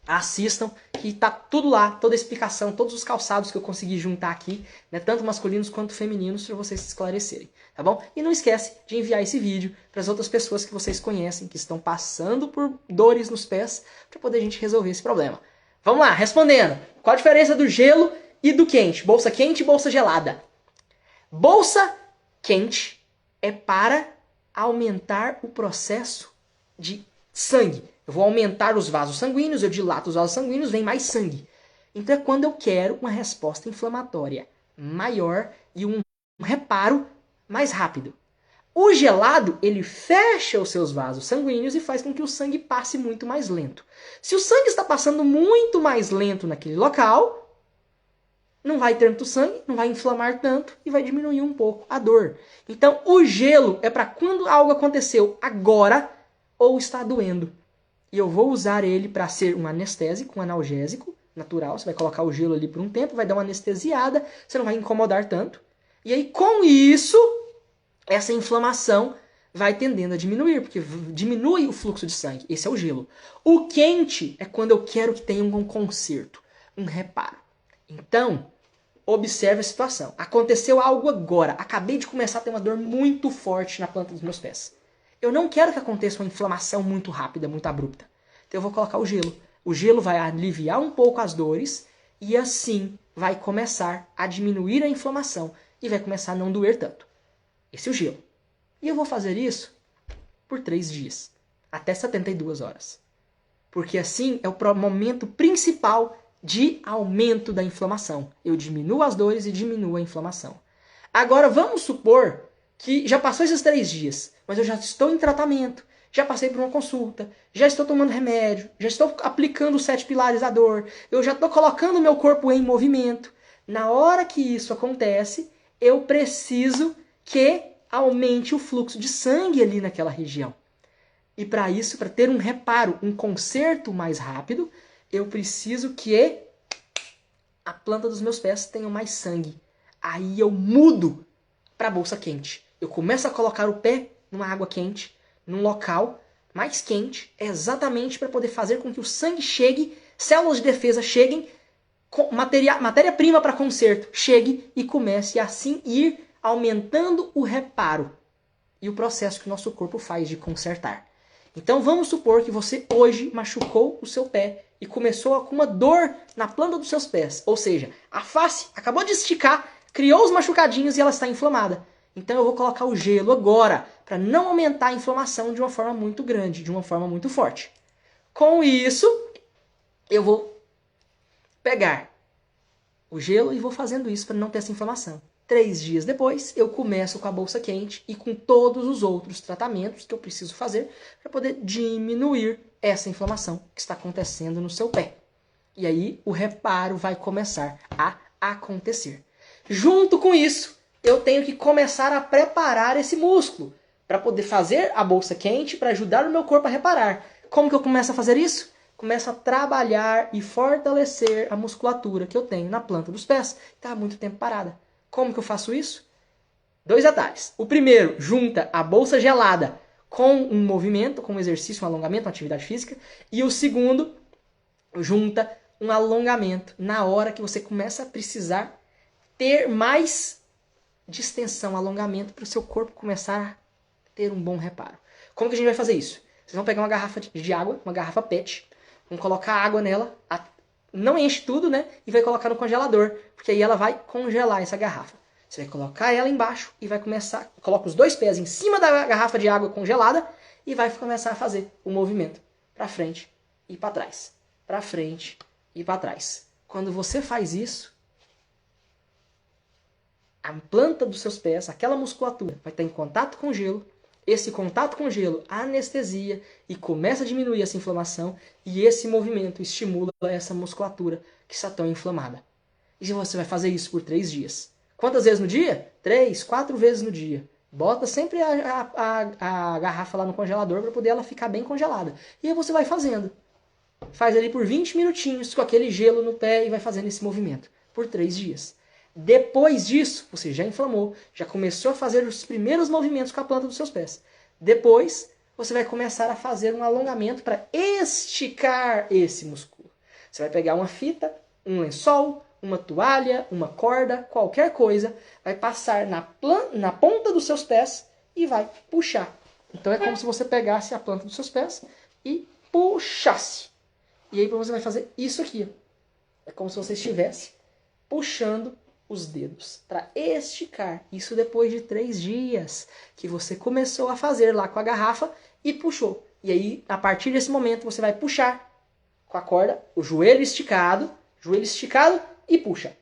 assistam, que tá tudo lá, toda a explicação, todos os calçados que eu consegui juntar aqui, né, tanto masculinos quanto femininos, para vocês se esclarecerem, tá bom? E não esquece de enviar esse vídeo para as outras pessoas que vocês conhecem, que estão passando por dores nos pés, para poder a gente resolver esse problema. Vamos lá, respondendo. Qual a diferença do gelo e do quente? Bolsa quente e bolsa gelada. Bolsa quente é para aumentar o processo de sangue. Eu vou aumentar os vasos sanguíneos, eu dilato os vasos sanguíneos, vem mais sangue. Então é quando eu quero uma resposta inflamatória maior e um reparo mais rápido. O gelado, ele fecha os seus vasos sanguíneos e faz com que o sangue passe muito mais lento. Se o sangue está passando muito mais lento naquele local, não vai ter tanto sangue, não vai inflamar tanto e vai diminuir um pouco a dor. Então, o gelo é para quando algo aconteceu agora ou está doendo. E eu vou usar ele para ser um anestésico, um analgésico natural. Você vai colocar o gelo ali por um tempo, vai dar uma anestesiada, você não vai incomodar tanto. E aí, com isso, essa inflamação vai tendendo a diminuir, porque diminui o fluxo de sangue. Esse é o gelo. O quente é quando eu quero que tenha um conserto, um reparo. Então, observe a situação. Aconteceu algo agora. Acabei de começar a ter uma dor muito forte na planta dos meus pés. Eu não quero que aconteça uma inflamação muito rápida, muito abrupta. Então eu vou colocar o gelo. O gelo vai aliviar um pouco as dores e assim vai começar a diminuir a inflamação e vai começar a não doer tanto. Esse é o gelo. E eu vou fazer isso por 3 dias, até 72 horas. Porque assim é o momento principal de aumento da inflamação. Eu diminuo as dores e diminuo a inflamação. Agora vamos supor que já passou esses 3 dias, mas eu já estou em tratamento, já passei por uma consulta, já estou tomando remédio, já estou aplicando os 7 pilares da dor, eu já estou colocando o meu corpo em movimento. Na hora que isso acontece, eu preciso que aumente o fluxo de sangue ali naquela região. E para isso, para ter um reparo, um conserto mais rápido, eu preciso que a planta dos meus pés tenha mais sangue. Aí eu mudo para a bolsa quente. Eu começo a colocar o pé numa água quente, num local mais quente, exatamente para poder fazer com que o sangue chegue, células de defesa cheguem, matéria-prima para conserto chegue e comece a assim ir aumentando o reparo e o processo que o nosso corpo faz de consertar. Então vamos supor que você hoje machucou o seu pé e começou com uma dor na planta dos seus pés. Ou seja, a face acabou de esticar, criou os machucadinhos e ela está inflamada. Então eu vou colocar o gelo agora para não aumentar a inflamação de uma forma muito grande, de uma forma muito forte. Com isso, eu vou pegar o gelo e vou fazendo isso para não ter essa inflamação. 3 dias depois, eu começo com a bolsa quente e com todos os outros tratamentos que eu preciso fazer para poder diminuir essa inflamação que está acontecendo no seu pé. E aí, o reparo vai começar a acontecer. Junto com isso, eu tenho que começar a preparar esse músculo para poder fazer a bolsa quente para ajudar o meu corpo a reparar. Como que eu começo a fazer isso? Começo a trabalhar e fortalecer a musculatura que eu tenho na planta dos pés, que está há muito tempo parada. Como que eu faço isso? 2 detalhes. O primeiro, junta a bolsa gelada com um movimento, com um exercício, um alongamento, uma atividade física. E o segundo, junta um alongamento na hora que você começa a precisar ter mais distensão, alongamento, para o seu corpo começar a ter um bom reparo. Como que a gente vai fazer isso? Vocês vão pegar uma garrafa de água, uma garrafa PET, vão colocar água nela, não enche tudo, né? E vai colocar no congelador, porque aí ela vai congelar essa garrafa. Você vai colocar ela embaixo e vai começar, coloca os 2 pés em cima da garrafa de água congelada e vai começar a fazer o movimento para frente e para trás, para frente e para trás. Quando você faz isso, a planta dos seus pés, aquela musculatura, vai estar em contato com o gelo. Esse contato com o gelo anestesia e começa a diminuir essa inflamação e esse movimento estimula essa musculatura que está tão inflamada. E você vai fazer isso por 3 dias. Quantas vezes no dia? 3, 4 vezes no dia. Bota sempre a garrafa lá no congelador para poder ela ficar bem congelada. E aí você vai fazendo. Faz ali por 20 minutinhos com aquele gelo no pé e vai fazendo esse movimento por 3 dias. Depois disso, você já inflamou, já começou a fazer os primeiros movimentos com a planta dos seus pés. Depois, você vai começar a fazer um alongamento para esticar esse músculo. Você vai pegar uma fita, um lençol, uma toalha, uma corda, qualquer coisa, vai passar na ponta dos seus pés e vai puxar. Então é como se você pegasse a planta dos seus pés e puxasse. E aí você vai fazer isso aqui. É como se você estivesse puxando os dedos para esticar. Isso depois de 3 dias que você começou a fazer lá com a garrafa e puxou. E aí, a partir desse momento, você vai puxar com a corda, o joelho esticado e puxa.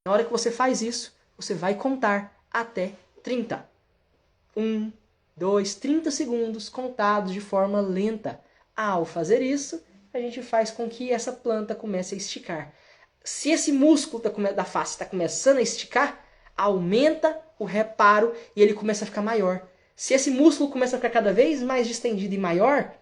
Na hora que você faz isso, você vai contar até 30. 1, 2, 30 segundos contados de forma lenta. Ao fazer isso, a gente faz com que essa planta comece a esticar. Se esse músculo da face está começando a esticar, aumenta o reparo e ele começa a ficar maior. Se esse músculo começa a ficar cada vez mais distendido e maior,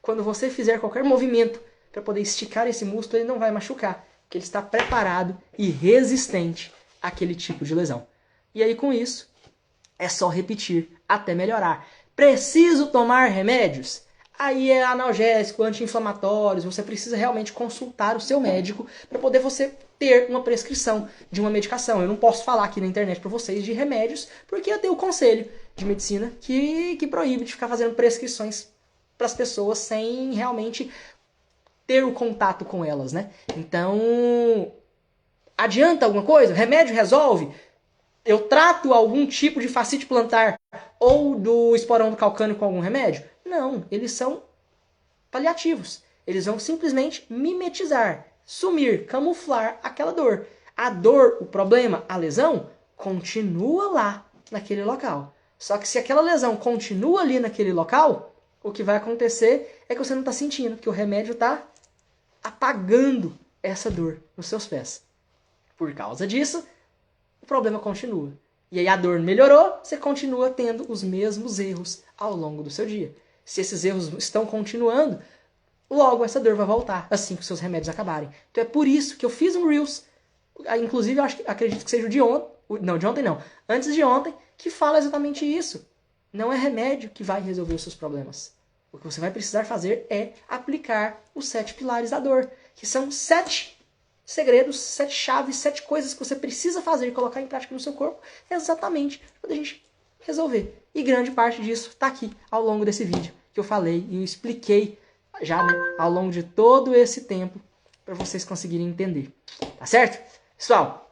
quando você fizer qualquer movimento para poder esticar esse músculo, ele não vai machucar, porque ele está preparado e resistente àquele tipo de lesão. E aí com isso, é só repetir até melhorar. Preciso tomar remédios? Aí é analgésico, anti-inflamatórios, você precisa realmente consultar o seu médico para poder você ter uma prescrição de uma medicação. Eu não posso falar aqui na internet para vocês de remédios, porque eu tenho o conselho de medicina que proíbe de ficar fazendo prescrições para as pessoas sem realmente ter o contato com elas, né? Então, adianta alguma coisa? Remédio resolve? Eu trato algum tipo de fascite plantar ou do esporão do calcâneo com algum remédio? Não, eles são paliativos. Eles vão simplesmente mimetizar, sumir, camuflar aquela dor. A dor, o problema, a lesão, continua lá naquele local. Só que se aquela lesão continua ali naquele local, o que vai acontecer é que você não está sentindo, porque o remédio está apagando essa dor nos seus pés. Por causa disso, o problema continua. E aí a dor melhorou, você continua tendo os mesmos erros ao longo do seu dia. Se esses erros estão continuando, logo essa dor vai voltar, assim que os seus remédios acabarem. Então é por isso que eu fiz um Reels, inclusive acredito que seja o de ontem, não, de ontem não, antes de ontem, que fala exatamente isso. Não é remédio que vai resolver os seus problemas. O que você vai precisar fazer é aplicar os 7 pilares da dor, que são 7 segredos, 7 chaves, 7 coisas que você precisa fazer e colocar em prática no seu corpo, exatamente para a gente resolver. E grande parte disso está aqui ao longo desse vídeo que eu falei e eu expliquei já, né, ao longo de todo esse tempo para vocês conseguirem entender. Tá certo? Pessoal,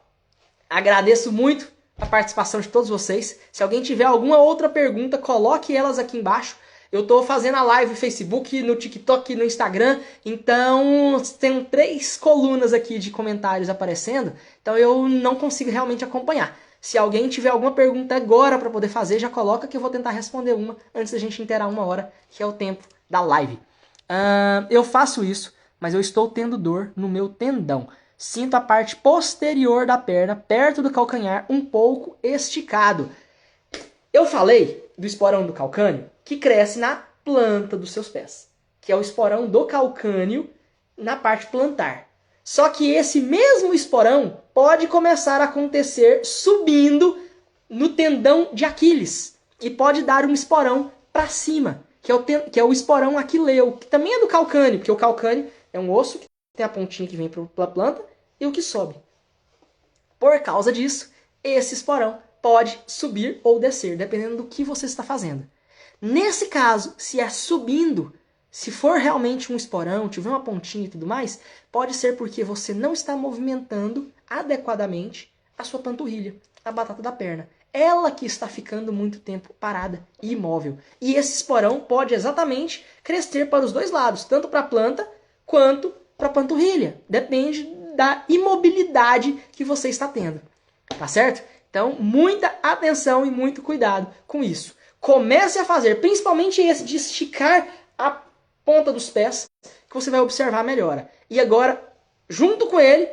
agradeço muito a participação de todos vocês. Se alguém tiver alguma outra pergunta, coloque elas aqui embaixo. Eu estou fazendo a live no Facebook, no TikTok, no Instagram, então tem 3 colunas aqui de comentários aparecendo, então eu não consigo realmente acompanhar. Se alguém tiver alguma pergunta agora para poder fazer, já coloca que eu vou tentar responder uma antes da gente inteirar 1 hora, que é o tempo da live. Eu faço isso, mas eu estou tendo dor no meu tendão. Sinto a parte posterior da perna, perto do calcanhar, um pouco esticado. Eu falei do esporão do calcânio que cresce na planta dos seus pés, que é o esporão do calcânio na parte plantar. Só que esse mesmo esporão pode começar a acontecer subindo no tendão de Aquiles e pode dar um esporão para cima, que é o esporão aquileu, que também é do calcânio, porque o calcânio é um osso que tem a pontinha que vem para a planta e o que sobe. Por causa disso, esse esporão pode subir ou descer, dependendo do que você está fazendo. Nesse caso, se é subindo, se for realmente um esporão, tiver uma pontinha e tudo mais, pode ser porque você não está movimentando adequadamente a sua panturrilha, a batata da perna. Ela que está ficando muito tempo parada e imóvel. E esse esporão pode exatamente crescer para os dois lados, tanto para a planta quanto para a panturrilha. Depende da imobilidade que você está tendo. Tá certo? Então, muita atenção e muito cuidado com isso. Comece a fazer, principalmente esse de esticar a ponta dos pés, que você vai observar a melhora. E agora, junto com ele,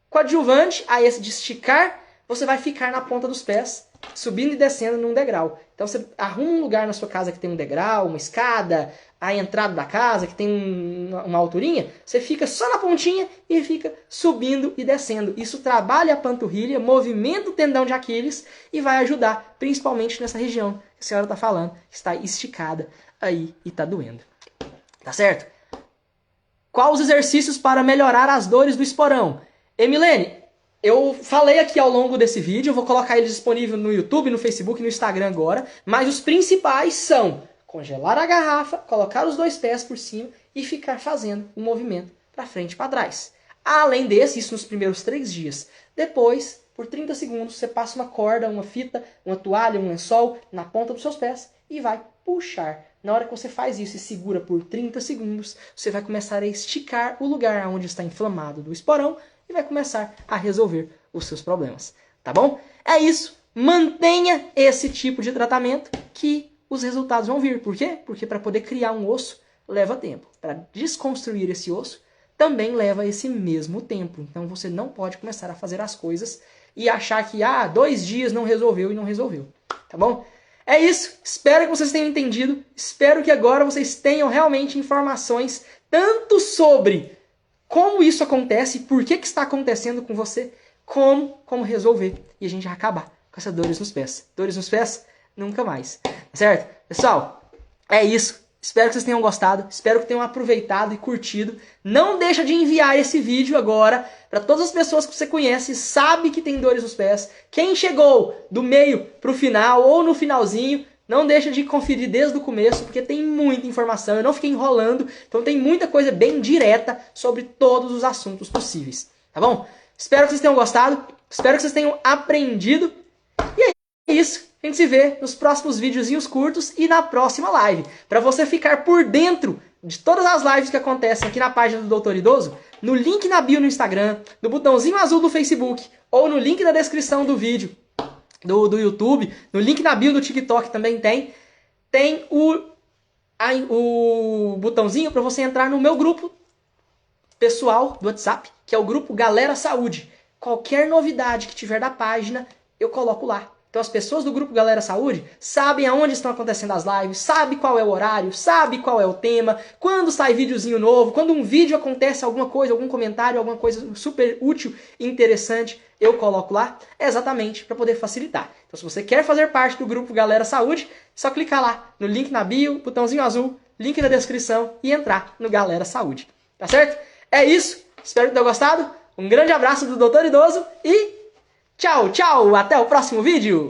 coadjuvante a esse de esticar, você vai ficar na ponta dos pés, subindo e descendo num degrau. Então você arruma um lugar na sua casa que tem um degrau, uma escada, a entrada da casa que tem uma alturinha, você fica só na pontinha e fica subindo e descendo. Isso trabalha a panturrilha, movimenta o tendão de Aquiles e vai ajudar, principalmente nessa região que a senhora está falando, que está esticada aí e está doendo. Tá certo? Quais os exercícios para melhorar as dores do esporão? Emilene, eu falei aqui ao longo desse vídeo, eu vou colocar ele disponível no YouTube, no Facebook e no Instagram agora, mas os principais são congelar a garrafa, colocar os 2 pés por cima e ficar fazendo um movimento para frente e para trás. Além desse, isso nos primeiros 3 dias. Depois, por 30 segundos, você passa uma corda, uma fita, uma toalha, um lençol na ponta dos seus pés e vai puxar. Na hora que você faz isso e segura por 30 segundos, você vai começar a esticar o lugar onde está inflamado do esporão e vai começar a resolver os seus problemas. Tá bom? É isso. Mantenha esse tipo de tratamento que os resultados vão vir. Por quê? Porque para poder criar um osso leva tempo. Para desconstruir esse osso também leva esse mesmo tempo. Então você não pode começar a fazer as coisas e achar que 2 dias não resolveu e não resolveu. Tá bom? É isso. Espero que vocês tenham entendido. Espero que agora vocês tenham realmente informações tanto sobre como isso acontece, por que está acontecendo com você, como resolver. E a gente vai acabar com essas dores nos pés. Dores nos pés? Nunca mais. Certo? Pessoal, é isso. Espero que vocês tenham gostado. Espero que tenham aproveitado e curtido. Não deixa de enviar esse vídeo agora para todas as pessoas que você conhece e sabe que tem dores nos pés. Quem chegou do meio para o final ou no finalzinho, não deixa de conferir desde o começo, porque tem muita informação. Eu não fiquei enrolando, então tem muita coisa bem direta sobre todos os assuntos possíveis. Tá bom? Espero que vocês tenham gostado. Espero que vocês tenham aprendido. E é isso. A gente se vê nos próximos videozinhos curtos e na próxima live. Para você ficar por dentro de todas as lives que acontecem aqui na página do Doutor Idoso, no link na bio no Instagram, no botãozinho azul do Facebook, ou no link na descrição do vídeo do YouTube, no link na bio do TikTok também tem o botãozinho para você entrar no meu grupo pessoal do WhatsApp, que é o grupo Galera Saúde. Qualquer novidade que tiver da página, eu coloco lá. Então as pessoas do grupo Galera Saúde sabem aonde estão acontecendo as lives, sabem qual é o horário, sabem qual é o tema, quando sai videozinho novo, quando um vídeo acontece alguma coisa, algum comentário, alguma coisa super útil e interessante, eu coloco lá exatamente para poder facilitar. Então se você quer fazer parte do grupo Galera Saúde, é só clicar lá no link na bio, botãozinho azul, link na descrição e entrar no Galera Saúde. Tá certo? É isso. Espero que tenham gostado. Um grande abraço do Doutor Idoso e tchau, tchau. Até o próximo vídeo.